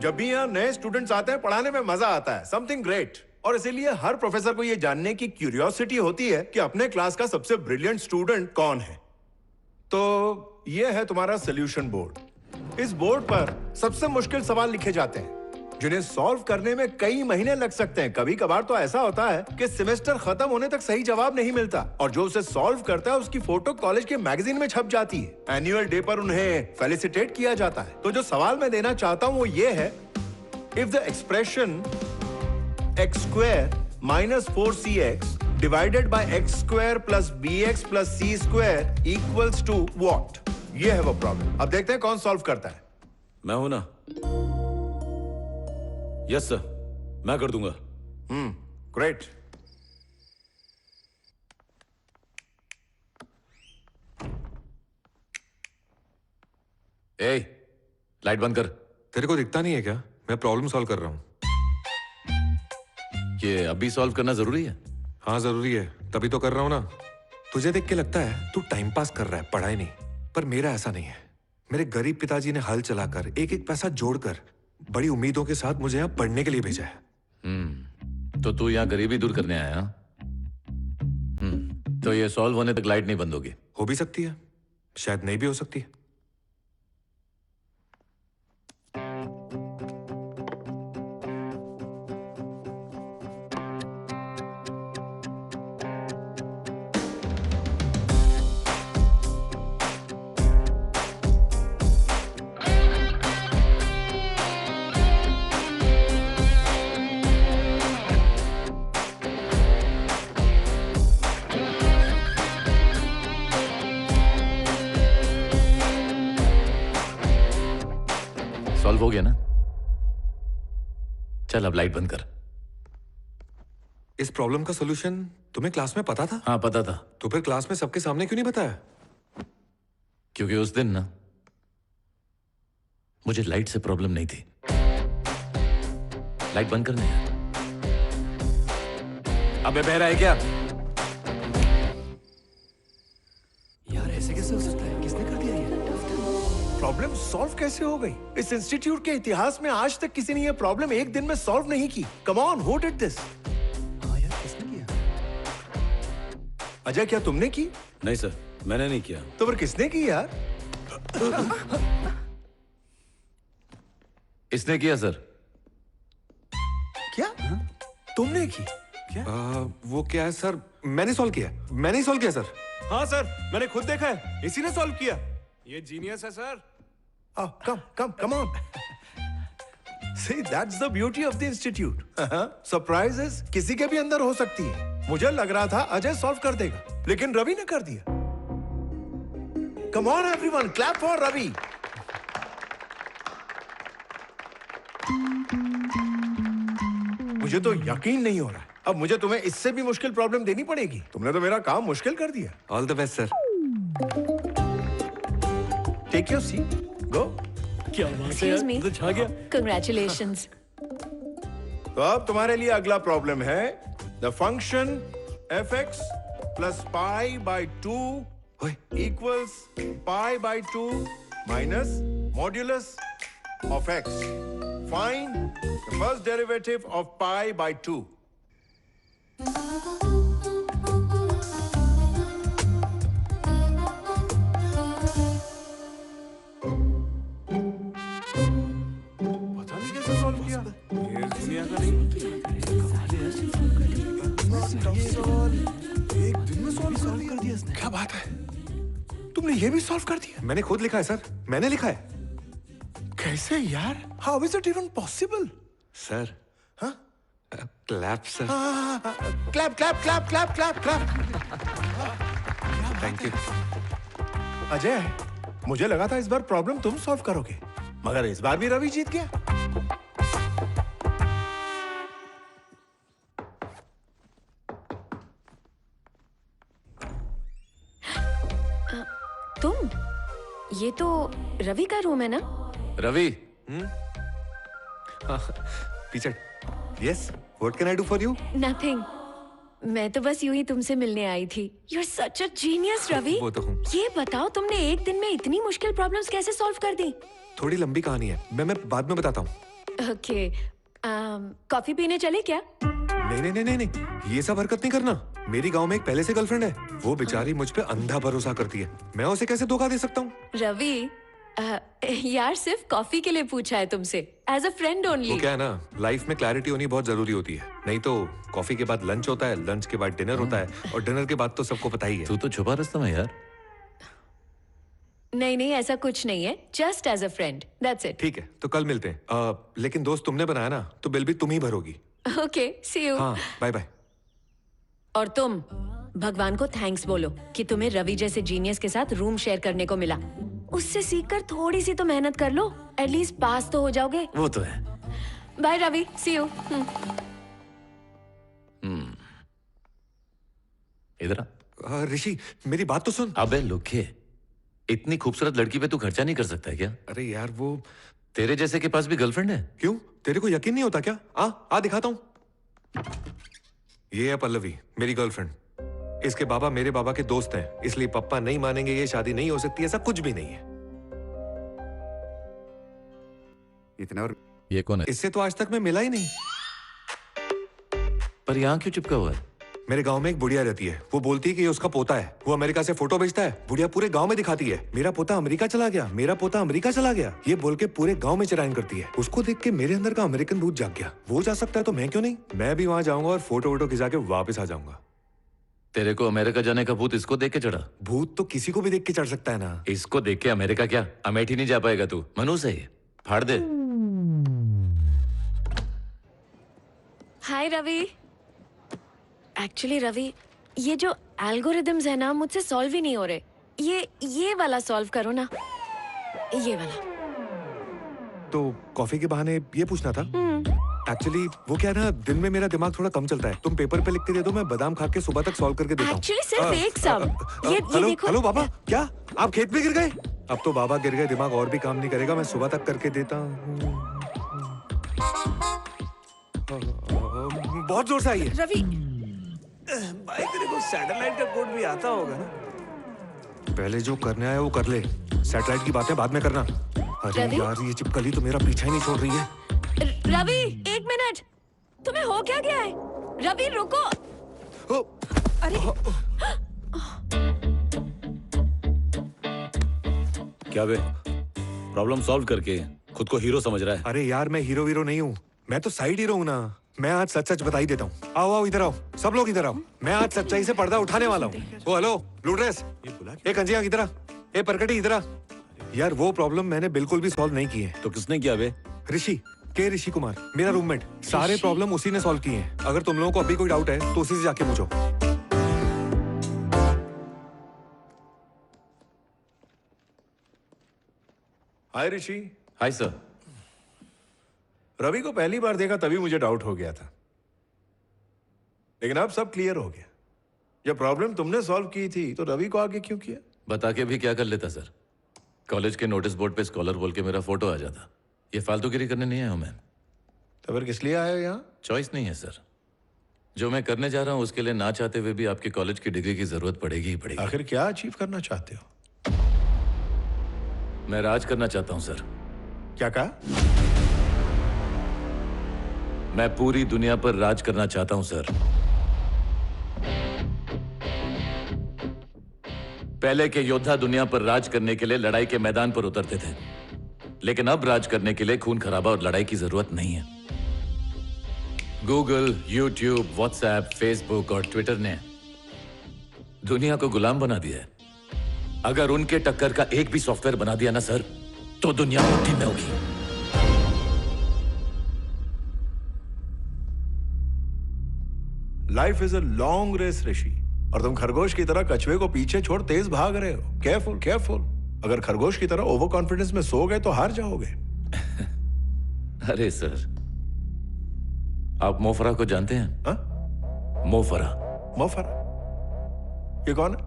जब भी यहाँ नए स्टूडेंट्स आते हैं पढ़ाने में मजा आता है, समथिंग ग्रेट। और इसीलिए हर प्रोफेसर को यह जानने की क्यूरियोसिटी होती है कि अपने क्लास का सबसे ब्रिलियंट स्टूडेंट कौन है। तो यह है तुम्हारा सॉल्यूशन बोर्ड। इस बोर्ड पर सबसे मुश्किल सवाल लिखे जाते हैं जिन्हें सॉल्व करने में कई महीने लग सकते हैं। कभी कभार तो ऐसा होता है कि सेमेस्टर खत्म होने तक सही जवाब नहीं मिलता और जो उसे सॉल्व करता है उसकी फोटो कॉलेज के मैगजीन में छप जाती है। एनुअल डे पर उन्हें फेलिसिटेट किया जाता है। तो जो सवाल मैं देना चाहता हूं वो ये है, if the expression x square minus 4cx divided by x square plus bx plus c square equals to what? ये है वो प्रॉब्लम। अब देखते हैं कौन सॉल्व करता है। मैं हूं ना? यस सर, मैं कर दूंगा। ग्रेट। लाइट बंद कर। तेरे को दिखता नहीं है क्या? मैं प्रॉब्लम सॉल्व कर रहा हूं। ये अभी सॉल्व करना जरूरी है? हाँ जरूरी है, तभी तो कर रहा हूं ना। तुझे देख के लगता है तू टाइम पास कर रहा है, पढ़ाई नहीं। पर मेरा ऐसा नहीं है। मेरे गरीब पिताजी ने हल चलाकर एक एक पैसा जोड़कर बड़ी उम्मीदों के साथ मुझे यहाँ पढ़ने के लिए भेजा है। तो तू यहाँ गरीबी दूर करने आया? तो ये सॉल्व होने तक लाइट नहीं बंद होगी? हो भी सकती है, शायद नहीं भी हो सकती है। सॉल्व हो गया ना? चल अब लाइट बंद कर। इस प्रॉब्लम का सॉल्यूशन तुम्हें क्लास में पता था? हाँ पता था। तो फिर क्लास में सबके सामने क्यों नहीं बताया? क्योंकि उस दिन ना मुझे लाइट से प्रॉब्लम नहीं थी। लाइट बंद करने। अबे बह रहा है क्या? यार ऐसे कैसे हो सकता है? किसने कर दिया ये? प्रॉब्लम सॉल्व कैसे हो गई? इस इंस्टीट्यूट के इतिहास में आज तक किसी ने ये प्रॉब्लम एक दिन में सॉल्व नहीं की। Come on, who did this? हाँ यार, किसने किया? अजय, क्या तुमने की? नहीं सर, मैंने नहीं किया। तो फिर किसने की यार? इसने किया सर। क्या? तुमने की? क्या? वो क्या है सर? मैंने सॉल्व किया। मैंने ही सॉल्व किया सर। हाँ सर, मैंने खुद देखा है, इसी ने सॉल्व किया। ये जीनियस है sir. Come on. See, that's the beauty of the institute. Surprises किसी के भी अंदर हो सकती है। मुझे लग रहा था अजय सॉल्व कर देगा, लेकिन रवि ने कर दिया। Come on everyone, clap for Ravi. मुझे तो यकीन नहीं हो रहा। अब मुझे तुम्हें इससे भी मुश्किल प्रॉब्लम देनी पड़ेगी। तुमने तो मेरा काम मुश्किल कर दिया। All the best sir. Take your seat. Go. क्या बात है? Excuse me. तो छा गया। Congratulations. तो अब तुम्हारे लिए अगला प्रॉब्लम है the function fx plus pi by 2 equals pi by 2 minus modulus of x. Find the first derivative of pi by 2. पता नहीं कैसे सॉल्व किया। ये इस दुनिया का नहीं। एक दिन में सॉल्व कर दिया इसने। क्या बात है? तुमने ये भी सॉल्व कर दिया? मैंने खुद लिखा है सर, मैंने लिखा है। कैसे यार? How is it even possible? Sir, हाँ? Clap sir. Clap clap clap clap clap clap. Thank you. Ajay, मुझे लगा था इस बार प्रॉब्लम तुम सॉल्व करोगे, मगर इस बार भी रवि जीत गया। तुम? ये तो रवि का रूम है ना? रवि। पीछे। Yes, what can I do for you? Nothing. मैं तो बस यूं ही तुमसे मिलने आई थी। You are such a genius Ravi. वो तो हूँ। ये बताओ तुमने एक दिन में इतनी मुश्किल प्रॉब्लम्स कैसे सॉल्व कर दी? थोड़ी लंबी कहानी है, मैं बाद में बताता हूँ। ओके, कॉफी पीने चले क्या? नहीं नहीं नहीं नहीं, ये सब हरकत नहीं करना। मेरी गांव में एक पहले से गर्लफ्रेंड है, वो बेचारी मुझ पे अंधा भरोसा करती है। मैं उसे कैसे धोखा दे सकता हूँ? रवि, यार सिर्फ कॉफी के लिए पूछा है तुमसे, एज अ फ्रेंड ओनली। वो क्या है ना, लाइफ में क्लैरिटी होनी बहुत जरूरी होती है। नहीं तो कॉफी के बाद लंच होता है, लंच के बाद डिनर होता है, और डिनर के बाद तो सबको पता ही है। तू तो छुपा रस्तम है यार। नहीं नहीं, ऐसा कुछ नहीं है, just as a friend, that's it. ठीक है, तो कल मिलते हैं। लेकिन दोस्त तुमने बनाया ना, तो बिल भी तुम ही भरोगी। Okay, see you. हाँ, बाय बाय। और तुम भगवान को थैंक्स बोलो कि तुम्हें रवि जैसे जीनियस के साथ रूम शेयर करने को मिला। उससे सीखकर थोड़ी सी तो मेहनत कर लो, एटलीस्ट पास तो हो जाओगे। वो तो है। Bye Ravi, see you. इधर आ। ऋषि, मेरी बात तो सुन। अबे लुखे, इतनी खूबसूरत लड़की पे तू खर्चा नहीं कर सकता है क्या? अरे यार, वो तेरे जैसे के पास भी गर्लफ्रेंड है? क्यों, तेरे को यकीन नहीं होता क्या? आ दिखाता हूँ। ये है पल्लवी, मेरी गर्लफ्रेंड। इसके बाबा मेरे बाबा के दोस्त हैं, इसलिए पापा नहीं मानेंगे, ये शादी नहीं हो सकती, ऐसा कुछ भी नहीं है। इतना और ये कौन है? इससे तो आज तक मैं मिला ही नहीं। पर यहाँ क्यों चिपका हुआ है? मेरे गांव में एक बुढ़िया रहती है, वो बोलती है कि ये उसका पोता है। वो अमेरिका से फोटो भेजता है, बुढ़िया पूरे गांव में दिखाती है, मेरा पोता अमेरिका चला गया, मेरा पोता अमेरिका चला गया, ये बोल के पूरे गांव में चिरायन करती है। उसको देख के मेरे अंदर का अमेरिकन भूत जाग गया। वो जा सकता है तो मैं क्यों नहीं? मैं भी वहां जाऊंगा और फोटो वोटो खिंचा के वापस आ जाऊंगा। तेरे को अमेरिका जाने का भूत इसको देख के चढ़ा? भूत तो किसी को भी देख के चढ़ सकता है ना। इसको देख के अमेरिका क्या, अमेठी नहीं जा पाएगा तू। मनु से ही फाड़ दे। हाय रवि। एक्चुअली रवि, ये जो एल्गोरिदम्स है ना, मुझसे सॉल्व ही नहीं हो रहे। ये वाला सॉल्व करो ना, ये वाला। तो कॉफी के बहाने ये पूछना था। एक्चुअली वो क्या है ना, दिन में मेरा दिमाग थोड़ा कम चलता है। तुम पेपर पे लिख के दे दो, मैं बादाम खा के सुबह तक सॉल्व करके देता हूँ। एक्चुअली सिर्फ एक सम। ये देखो। हेलो बाबा, क्या आप खेत में गिर गए? अब तो बाबा गिर गए, दिमाग और भी काम नहीं करेगा, मैं सुबह तक करके देता हूँ। बहुत जोर से आई है। रवि, भाई तेरे को सैटेलाइट का कोड भी आता होगा ना? पहले जो करने आया वो कर ले, सैटेलाइट की बातें बाद में करना। अरे रवि? यार, ये चिपकली तो मेरा पीछा ही नहीं छोड़ रही है। रवि, एक मिनट, तुम्हें हो क्या गया है? रवि रुको। अरे क्या बे, प्रॉब्लम सॉल्व करके खुद को हीरो समझ रहा है? अरे यार, मैं हीरो वीरो नहीं हूँ, मैं तो साइड हीरो हूँ ना। मैं आज सच सच बता ही देता हूँ। आओ आओ, इधर आओ, सब लोग इधर आओ। मैं आज सच्चाई से पर्दा उठाने वाला हूँ। ओ हेलो, ब्लू ड्रेस, ए कंजिया इधर आ, ए परकटी इधर आ। यार वो प्रॉब्लम मैंने बिल्कुल भी सॉल्व नहीं की है। तो किसने किया बे? ऋषि कुमार, मेरा रूममेट। सारे प्रॉब्लम उसी ने सॉल्व किए हैं। अगर तुम लोगों को अभी कोई डाउट है तो उसी से जाके पूछो। हाय ऋषि। Hi sir. रवि को पहली बार देखा तभी मुझे डाउट हो गया था, लेकिन अब सब क्लियर हो गया। जब प्रॉब्लम तुमने सॉल्व की थी तो रवि को आगे क्यों किया? बता के भी क्या कर लेता सर। कॉलेज के नोटिस बोर्ड पे स्कॉलर बोल के मेरा फोटो आ जाता। ये फालतूगिरी करने नहीं आया हूं मैं। तो फिर किस लिए आए हो यहाँ? चॉइस नहीं है सर। जो मैं करने जा रहा हूं उसके लिए ना चाहते हुए भी आपके कॉलेज की डिग्री की जरूरत पड़ेगी ही पड़ेगी। आखिर क्या अचीव करना चाहते हो? मैं राज करना चाहता हूं सर। क्या कहा? मैं पूरी दुनिया पर राज करना चाहता हूं सर। पहले के योद्धा दुनिया पर राज करने के लिए लड़ाई के मैदान पर उतरते थे, लेकिन अब राज करने के लिए खून खराबा और लड़ाई की जरूरत नहीं है। गूगल, यूट्यूब, व्हाट्सएप, फेसबुक और ट्विटर ने दुनिया को गुलाम बना दिया है। अगर उनके टक्कर का एक भी सॉफ्टवेयर बना दिया ना सर, तो दुनिया मुट्ठी में होगी। Life is a long race Rishi, और तुम खरगोश की तरह कछुए को पीछे छोड़ तेज भाग रहे हो। केयरफुल केयरफुल, अगर खरगोश की तरह ओवर कॉन्फिडेंस में सो गए तो हार जाओगे। अरे सर, आप मोफरा को जानते हैं? हा? मोफरा। मोफरा ये कौन है?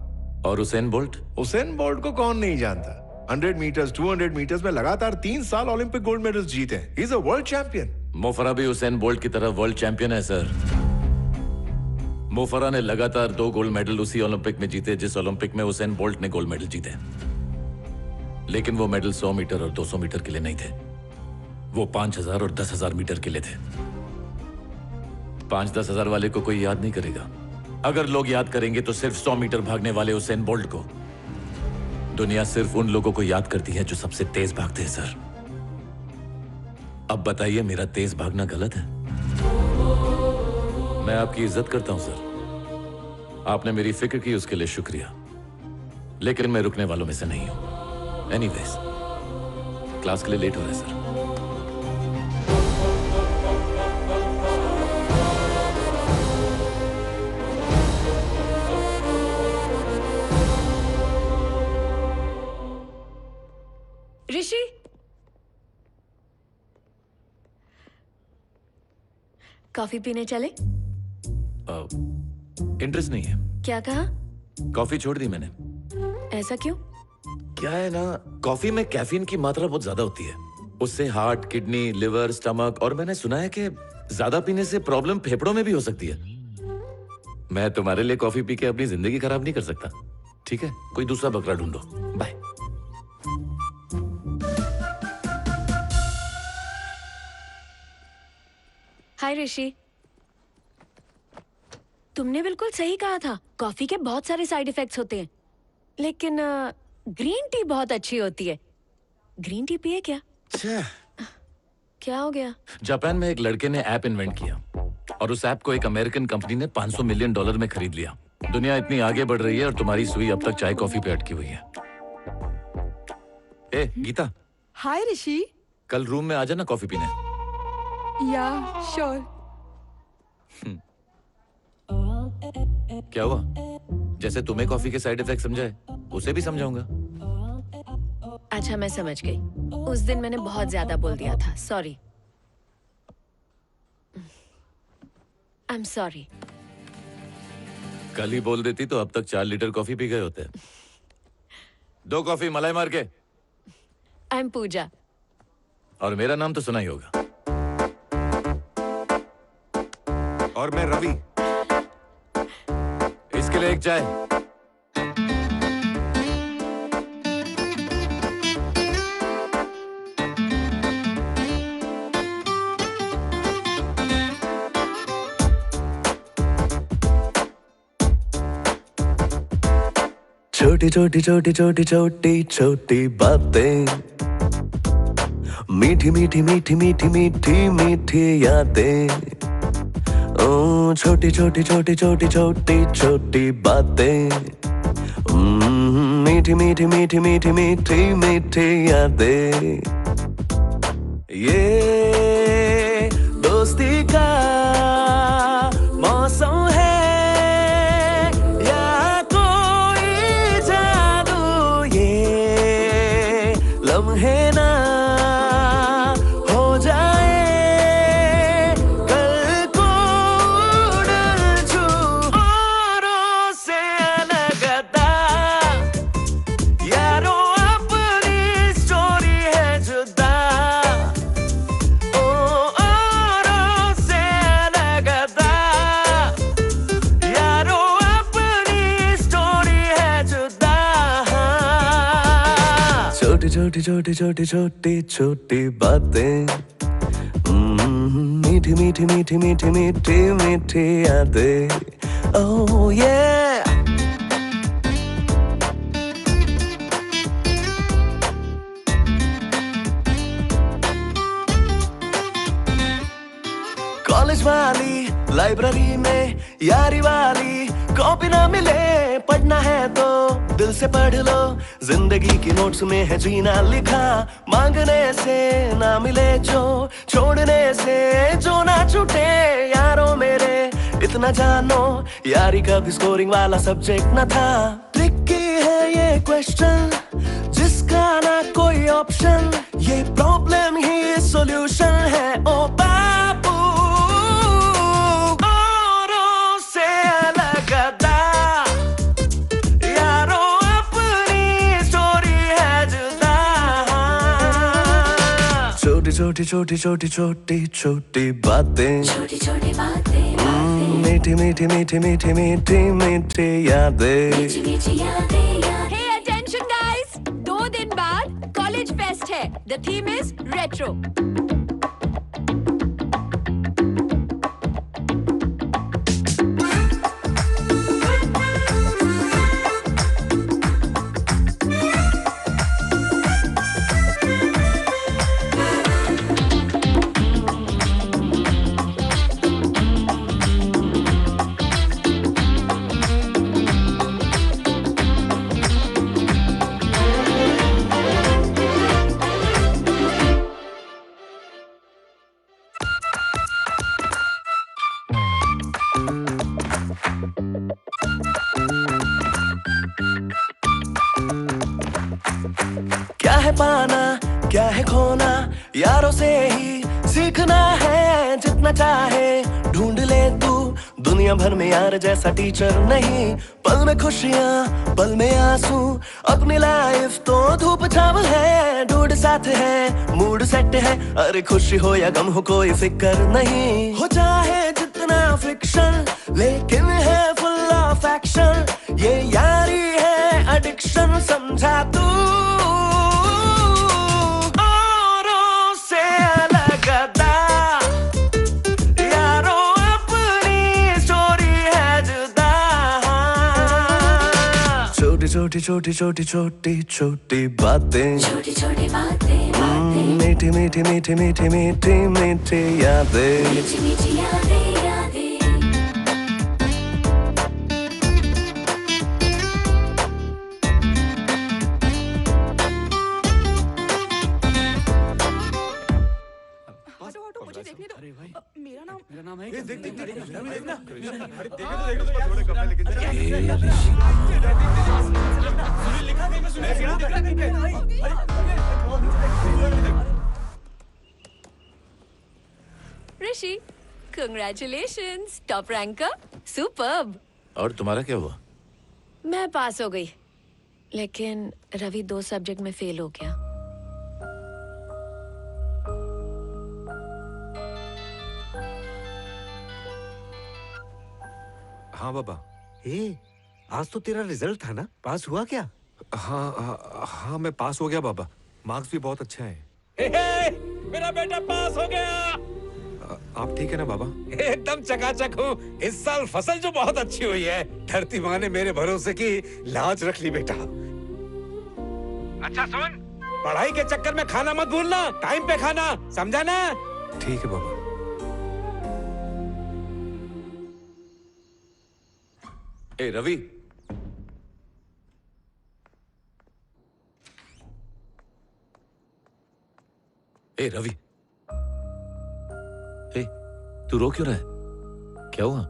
और उसेन बोल्ट? उसेन बोल्ट को कौन नहीं जानता। 100 मीटर्स, 200 मीटर्स में लगातार 3 साल ओलंपिक गोल्ड मेडल्स जीते हैं। He is a world champion. Mo Farah भी उसेन बोल्ट की तरह वर्ल्ड चैंपियन है सर। मोफरा ने लगातार 2 गोल्ड मेडल उसी ओलंपिक में जीते जिस ओलंपिक में उसेन बोल्ट ने गोल्ड मेडल जीते। लेकिन वो मेडल 100 मीटर और 200 मीटर के लिए नहीं थे, वो 5000 और 10,000 मीटर के लिए थे। 5-10 हजार वाले को कोई याद नहीं करेगा। अगर लोग याद करेंगे तो सिर्फ 100 मीटर भागने वाले उसेन बोल्ट को। दुनिया सिर्फ उन लोगों को याद करती है जो सबसे तेज भागते हैं सर। अब बताइए, मेरा तेज भागना गलत है? मैं आपकी इज्जत करता हूं सर, आपने मेरी फिक्र की, उसके लिए शुक्रिया। लेकिन मैं रुकने वालों में से नहीं हूं। एनीवेज, क्लास के लिए लेट हो रहा है सर। ऋषि, कॉफी पीने चले? इंटरेस्ट नहीं है। क्या कहा? कॉफी छोड़ दी मैंने। ऐसा क्यों? क्या है ना, कॉफी में कैफीन की मात्रा बहुत ज्यादा होती है। उससे हार्ट, किडनी, लिवर, स्टमक, और मैंने सुना है कि ज्यादा पीने से प्रॉब्लम फेफड़ों में भी हो सकती है। मैं तुम्हारे लिए कॉफी पी के अपनी जिंदगी खराब नहीं कर सकता। ठीक है, कोई दूसरा बकरा ढूंढो। बाय। हाय ऋषि, तुमने बिल्कुल सही कहा था। कॉफी के बहुत सारे साइड इफेक्ट्स होते हैं, लेकिन ग्रीन टी बहुत अच्छी होती है। ग्रीन टी पिए क्या? क्या हो गया? जापान में एक लड़के ने ऐप इन्वेंट किया और उस ऐप को एक अमेरिकन कंपनी ने $500 मिलियन में खरीद लिया। दुनिया इतनी आगे बढ़ रही है और तुम्हारी सुई अब तक चाय कॉफी पे अटकी हुई है। ए गीता, हाय ऋषि। कल रूम में आ जाना कॉफी पीने। या श्योर। क्या हुआ? जैसे तुम्हें कॉफी के साइड इफेक्ट समझाए, उसे भी समझाऊंगा। अच्छा, मैं समझ गई। उस दिन मैंने बहुत ज्यादा बोल दिया था, सॉरी। I am sorry. कल ही बोल देती तो अब तक 4 लीटर कॉफी पी गए होते। 2 कॉफी मलाई मार के। आई एम पूजा। और मेरा नाम तो सुना ही होगा। और मैं रवि। इसके लिए एक चाय। छोटी छोटी छोटी छोटी छोटी छोटी बातें, मीठी मीठी मीठी मीठी मीठी मीठी यादें। ओ छोटी छोटी छोटी छोटी छोटी छोटी बातें, मीठी मीठी मीठी मीठी मीठी मीठी यादें। ये दोस्ती का मौसम है या कोई जादू, ये लम्हे ना हो जाए कल को उड़ छू औरों से अलगता। यारों अपनी स्टोरी है जुदा, छोटी छोटी छोटी छोटी छोटी बातें, मीठी मीठी मीठी मीठी मीठी मीठी यादें। ओह yeah। कॉलेज वाली लाइब्रेरी में यारी वाली कॉपी ना मिले, पढ़ना है तो दिल से पढ़ लो। जिंदगी की नोट्स में है जीना लिखा, मांगने से ना मिले जो, छोड़ने से जो ना छूटे। यारों मेरे इतना जानो, यारी कभी स्कोरिंग वाला सब्जेक्ट न था। ट्रिकी है ये क्वेश्चन जिसका ना कोई ऑप्शन, ये प्रॉब्लम ही सॉल्यूशन है। ओ बाबू छोटी छोटी छोटी छोटी छोटी बातें, छोटी छोटी बातें, मीठी मीठी मीठी मीठी मीठी मीठी यादें। Hey attention guys, 2 दिन बाद कॉलेज फेस्ट है। The theme is retro। क्या है पाना क्या है खोना, यारों से ही सीखना है। जितना चाहे ढूंढ ले तू, दुनिया भर में यार जैसा टीचर नहीं। पल में खुशियाँ पल में आंसू, अपनी लाइफ तो धूप छाव है। डूड साथ है मूड सेट है, अरे खुशी हो या गम हो कोई फिक्र नहीं। हो चाहे जितना फ्रिक्शन, लेकिन है फुल ऑफ एक्शन। ये यारी है एडिक्शन, समझा तू। छोटी छोटी छोटी छोटी छोटी बातें, छोटी छोटी बातें, मीठी मीठी मीठी मीठी मीठी मीठी यादें। मीठी मीठी यादें मेरा नाम है। ऋषि, कंग्रेचुलेशंस, टॉप रैंकर, सुपर्ब। और तुम्हारा क्या हुआ? मैं पास हो गई, लेकिन रवि 2 सब्जेक्ट में फेल हो गया। हाँ बाबा। आज तो तेरा रिजल्ट था ना, पास हुआ क्या? हाँ मैं पास हो गया बाबा, मार्क्स भी बहुत अच्छे हैं। मेरा बेटा पास हो गया। आप ठीक है ना बाबा? एकदम चकाचक हूँ। इस साल फसल जो बहुत अच्छी हुई है, धरती माँ ने मेरे भरोसे की लाज रख ली बेटा। अच्छा सुन, पढ़ाई के चक्कर में खाना मत भूलना, टाइम पे खाना, समझा ना? ठीक है बाबा। ए रवि, ए रवि, ए तू रो क्यों रहा है? क्या हुआ?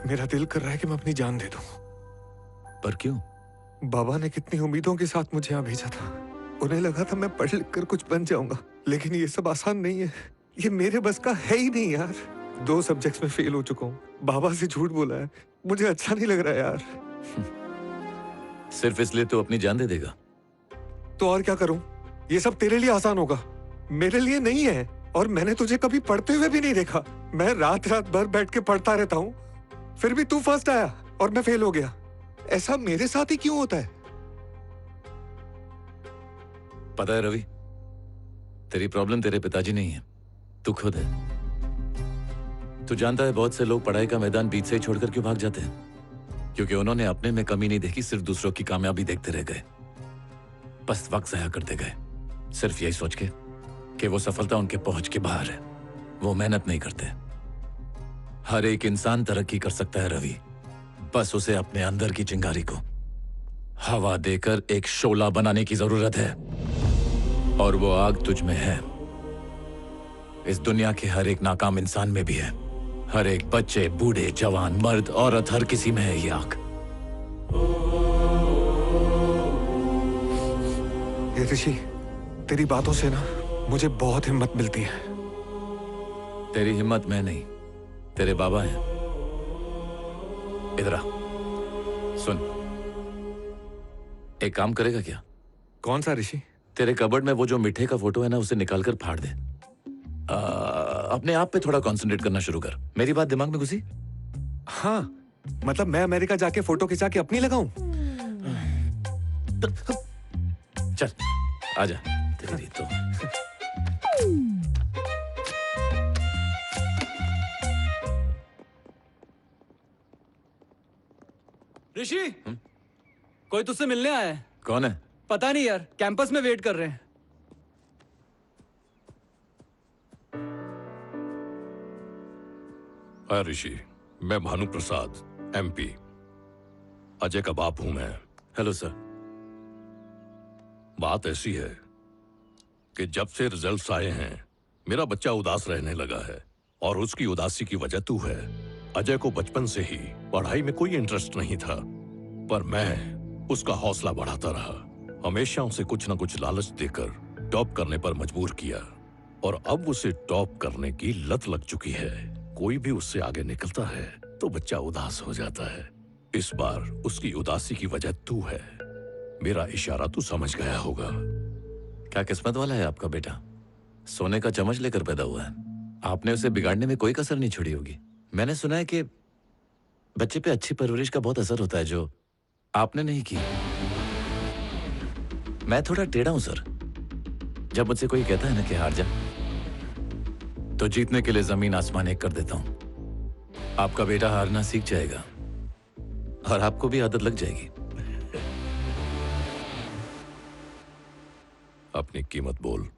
मेरा दिल कर रहा है कि मैं अपनी जान दे दूं। पर क्यों? बाबा ने कितनी उम्मीदों के साथ मुझे यहाँ भेजा था। उन्हें लगा था मैं पढ़ लिख कर कुछ बन जाऊंगा, लेकिन ये सब आसान नहीं है। ये मेरे बस का है ही नहीं यार। 2 सब्जेक्ट्स में फेल हो चुका हूँ। बाबा से झूठ बोला है, मुझे अच्छा नहीं लग रहा यार। सिर्फ इसलिए तो अपनी जान दे देगा? तो और क्या करूं? ये सब तेरे लिए आसान होगा, मेरे लिए नहीं है। और मैंने तुझे कभी पढ़ते हुए भी नहीं देखा। मैं रात रात भर बैठ के पढ़ता रहता हूँ, फिर भी तू फर्स्ट आया और मैं फेल हो गया। ऐसा मेरे साथ ही क्यों होता है? पता है रवि, तेरी प्रॉब्लम तेरे पिताजी नहीं है, तू खुद है। तू जानता है बहुत से लोग पढ़ाई का मैदान बीच से ही छोड़कर क्यों भाग जाते हैं? क्योंकि उन्होंने अपने में कमी नहीं देखी, सिर्फ दूसरों की कामयाबी देखते रह गए, बस वक्त ज़ाया करते गए, सिर्फ यही सोच के कि वो सफलता उनके पहुंच के बाहर है। वो मेहनत नहीं करते। हर एक इंसान तरक्की कर सकता है रवि, बस उसे अपने अंदर की चिंगारी को हवा देकर एक शोला बनाने की जरूरत है, और वो आग तुझ में है। इस दुनिया के हर एक नाकाम इंसान में भी है। हर एक बच्चे, बूढ़े, जवान, मर्द, औरत, हर किसी में है ये आग। ये ऋषि, तेरी बातों से ना मुझे बहुत हिम्मत मिलती है। तेरी हिम्मत मैं नहीं, तेरे बाबा हैं। इधर आ, सुन, एक काम करेगा क्या? कौन सा ऋषि? तेरे कबर्ड में वो जो मिठे का फोटो है ना, उसे निकालकर फाड़ दे। अपने आप पे थोड़ा कंसंट्रेट करना शुरू कर। मेरी बात दिमाग में घुसी? हाँ, मतलब मैं अमेरिका जाके फोटो खिंचा के अपनी लगाऊं? चल आजा, तेरी तो ऋषि, कोई तुझसे मिलने आया है। कौन है? पता नहीं यार, कैंपस में वेट कर रहे हैं। हाय ऋषि, मैं भानु प्रसाद, एमपी। अजय का बाप हूं मैं। Hello sir. बात ऐसी है कि जब से रिजल्ट्स आए हैं मेरा बच्चा उदास रहने लगा है, और उसकी उदासी की वजह तू है। अजय को बचपन से ही पढ़ाई में कोई इंटरेस्ट नहीं था, पर मैं उसका हौसला बढ़ाता रहा। हमेशा उसे कुछ न कुछ लालच देकर टॉप करने पर मजबूर किया, और अब उसे टॉप करने की लत लग चुकी है। कोई भी उससे आगे निकलता है तो बच्चा उदास हो जाता है। इस बार उसकी उदासी की वजह तू है। मेरा इशारा तू समझ गया होगा। क्या किस्मत वाला है आपका बेटा, सोने का चम्मच लेकर पैदा हुआ है। आपने उसे बिगाड़ने में कोई कसर नहीं छोड़ी होगी। मैंने सुना है कि बच्चे पे अच्छी परवरिश का बहुत असर होता है, जो आपने नहीं की। मैं थोड़ा टेढ़ा हूं सर। जब मुझसे कोई कहता है ना कि हार जा, तो जीतने के लिए जमीन आसमान एक कर देता हूं। आपका बेटा हारना सीख जाएगा, और आपको भी आदत लग जाएगी। अपनी कीमत बोल।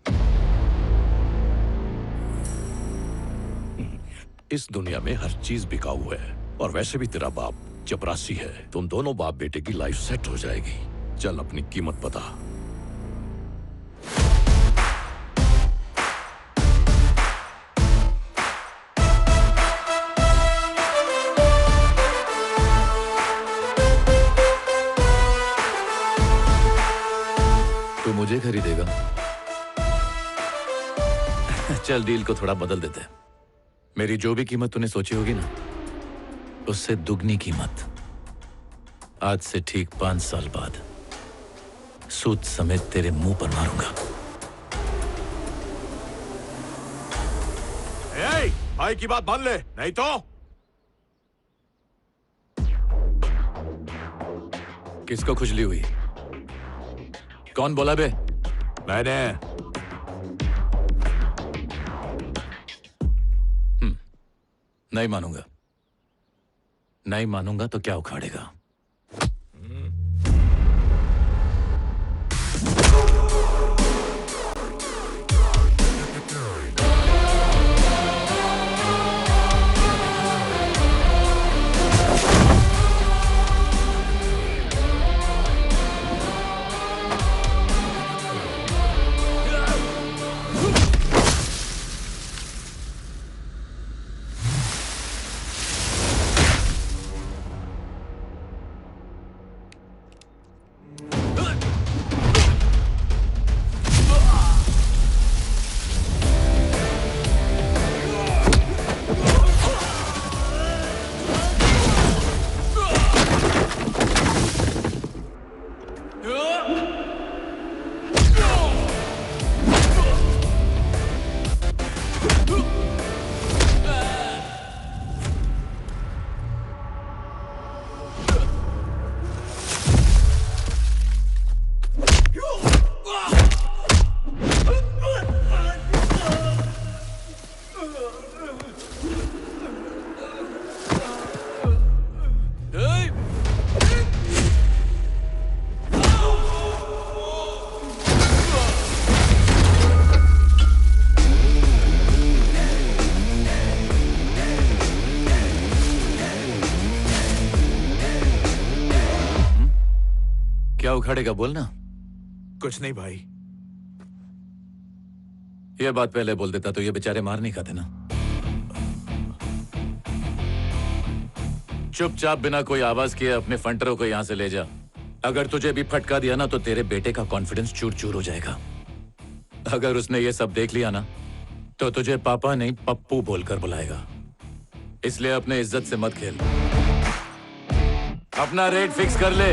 इस दुनिया में हर चीज बिकाऊ है, और वैसे भी तेरा बाप चपरासी है। तुम दोनों बाप बेटे की लाइफ सेट हो जाएगी। चल अपनी कीमत बता। तू मुझे खरीदेगा? चल डील को थोड़ा बदल देते हैं। मेरी जो भी कीमत तूने सोची होगी ना, उससे दुगनी कीमत आज से ठीक 5 साल बाद सूद समेत तेरे मुंह पर मारूंगा। भाई की बात मान ले, नहीं तो। किसको खुजली हुई? कौन बोला बे? मैंने। नहीं मानूंगा। नहीं मानूंगा तो क्या उखाड़ेगा? क्या उखाड़ेगा बोलना। कुछ नहीं भाई। यह बात पहले बोल देता तो ये बेचारे मार नहीं खाते ना। चुपचाप बिना कोई आवाज किए अपने फंटरों को यहां से ले जा। अगर तुझे भी फटका दिया ना तो तेरे बेटे का कॉन्फिडेंस चूर चूर हो जाएगा। अगर उसने ये सब देख लिया ना तो तुझे पापा नहीं पप्पू बोलकर बुलाएगा। इसलिए अपने इज्जत से मत खेल। अपना रेट फिक्स कर ले।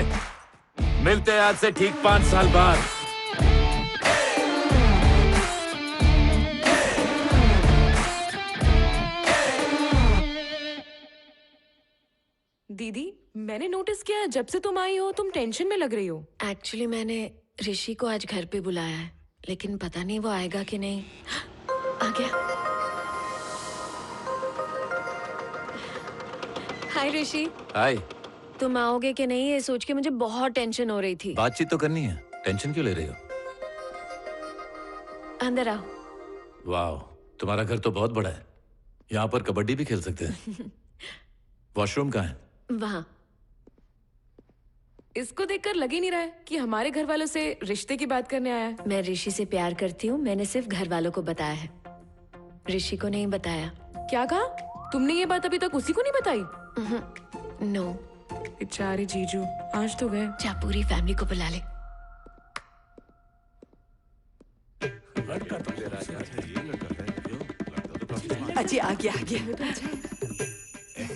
मिलते हैं आज से ठीक 5 साल बाद। दीदी, मैंने नोटिस किया है जब से तुम आई हो तुम टेंशन में लग रही हो। एक्चुअली मैंने ऋषि को आज घर पे बुलाया है, लेकिन पता नहीं वो आएगा कि नहीं। आ गया। हाय ऋषि। हाय। तुम आओगे कि नहीं ये सोच के मुझे बहुत टेंशन हो रही थी। बातचीत तो करनी है, टेंशन क्यों ले रही हो? अंदर आओ। वाह, तुम्हारा घर तो बहुत बड़ा है। यहाँ पर कबड्डी भी खेल सकते हैं। वॉशरूम कहाँ है? वहाँ। इसको देखकर लग ही नहीं रहा है कि हमारे घर वालों से रिश्ते की बात करने आया है। मैं ऋषि से प्यार करती हूँ, मैंने सिर्फ घर वालों को बताया है, ऋषि को नहीं बताया। क्या कहा तुमने? ये बात अभी तक उसी को नहीं बताई? नो। बेचारे जीजू आज तो गए। जा पूरी फैमिली को बुला ले। अजी आ गया।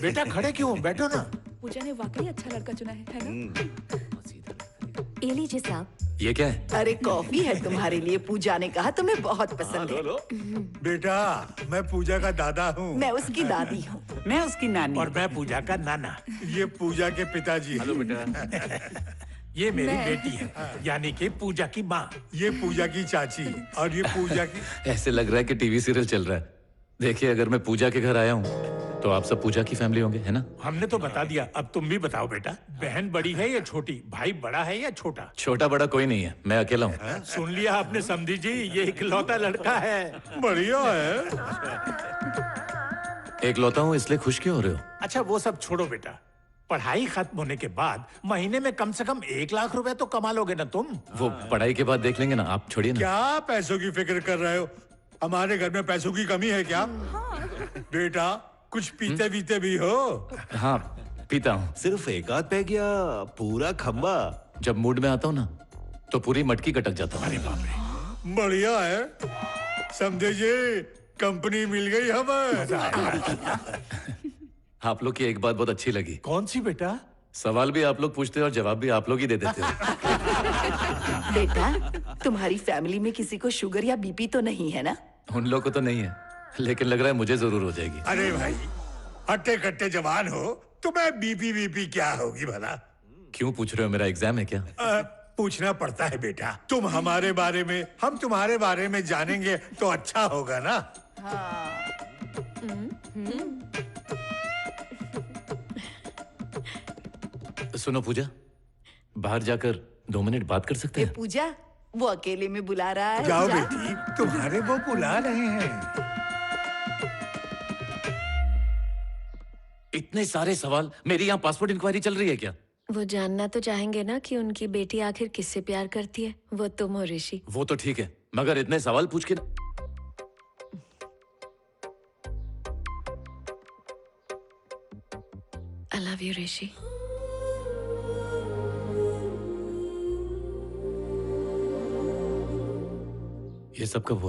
बेटा खड़े क्यों? बैठो ना। पूजा ने वाकई अच्छा लड़का चुना है ना? ये लीजिए साहब। ये क्या है? अरे कॉफी है तुम्हारे लिए, पूजा ने कहा तुम्हें बहुत पसंद है। बेटा मैं पूजा का दादा हूँ। मैं उसकी दादी हूँ। मैं उसकी नानी। और मैं पूजा का नाना। ये पूजा के पिताजी। हेलो बेटा। ये मेरी बेटी है, यानी कि पूजा की माँ। ये पूजा की चाची और ये पूजा की। ऐसे लग रहा है कि टीवी सीरियल चल रहा है। देखिए, अगर मैं पूजा के घर आया हूँ तो आप सब पूजा की फैमिली होंगे, है ना? हमने तो बता दिया, अब तुम भी बताओ बेटा। बहन बड़ी है या छोटी? भाई बड़ा है या छोटा? छोटा बड़ा कोई नहीं है, मैं अकेला हूँ। सुन लिया आपने समधी जी, ये इकलौता लड़का है। बढ़िया है। एकलौता हूँ इसलिए खुश क्यों हो रहे हो? अच्छा वो सब छोड़ो बेटा, पढ़ाई खत्म होने के बाद महीने में कम से कम 1 लाख रुपए तो कमा लोगे ना तुम? वो पढ़ाई के बाद देख लेंगे ना, आप छोड़िए ना। क्या पैसों की फिक्र कर रहे हो? हमारे घर में पैसों की कमी है क्या? बेटा कुछ पीते बीते भी हो? हाँ पीता हूँ। सिर्फ एक आध पैग या पूरा खंबा? जब मूड में आता हूँ ना तो पूरी मटकी कटक जाता हूँ। अरे बाप रे, बढ़िया है। समझे जी, कंपनी मिल गई हमें। आप लोग की एक बात बहुत अच्छी लगी। कौन सी बेटा? सवाल भी आप लोग पूछते हो और जवाब भी आप लोग ही दे देते हो। बेटा तुम्हारी फैमिली में किसी को शुगर या बीपी तो नहीं है ना? उन लोग को तो नहीं है, लेकिन लग रहा है मुझे जरूर हो जाएगी। अरे भाई हट्टे कट्टे जवान हो, तुम्हें बीपी क्या होगी भला? क्यों पूछ रहे हो? मेरा एग्जाम है क्या? पूछना पड़ता है बेटा। तुम हमारे बारे में, हम तुम्हारे बारे में जानेंगे तो अच्छा होगा ना। सुनो पूजा, बाहर जाकर 2 मिनट बात कर सकते हैं? पूजा वो अकेले में बुला रहा है। जाओ बेटी, तुम्हारे वो बुला रहे हैं। इतने सारे सवाल, मेरी यहाँ पासपोर्ट इंक्वायरी चल रही है क्या? वो जानना तो चाहेंगे ना कि उनकी बेटी आखिर किससे प्यार करती है। वो तुम हो ऋषि। वो तो ठीक है, मगर इतने सवाल पूछ के आई लव यू ऋषि। ये सब कब हुआ?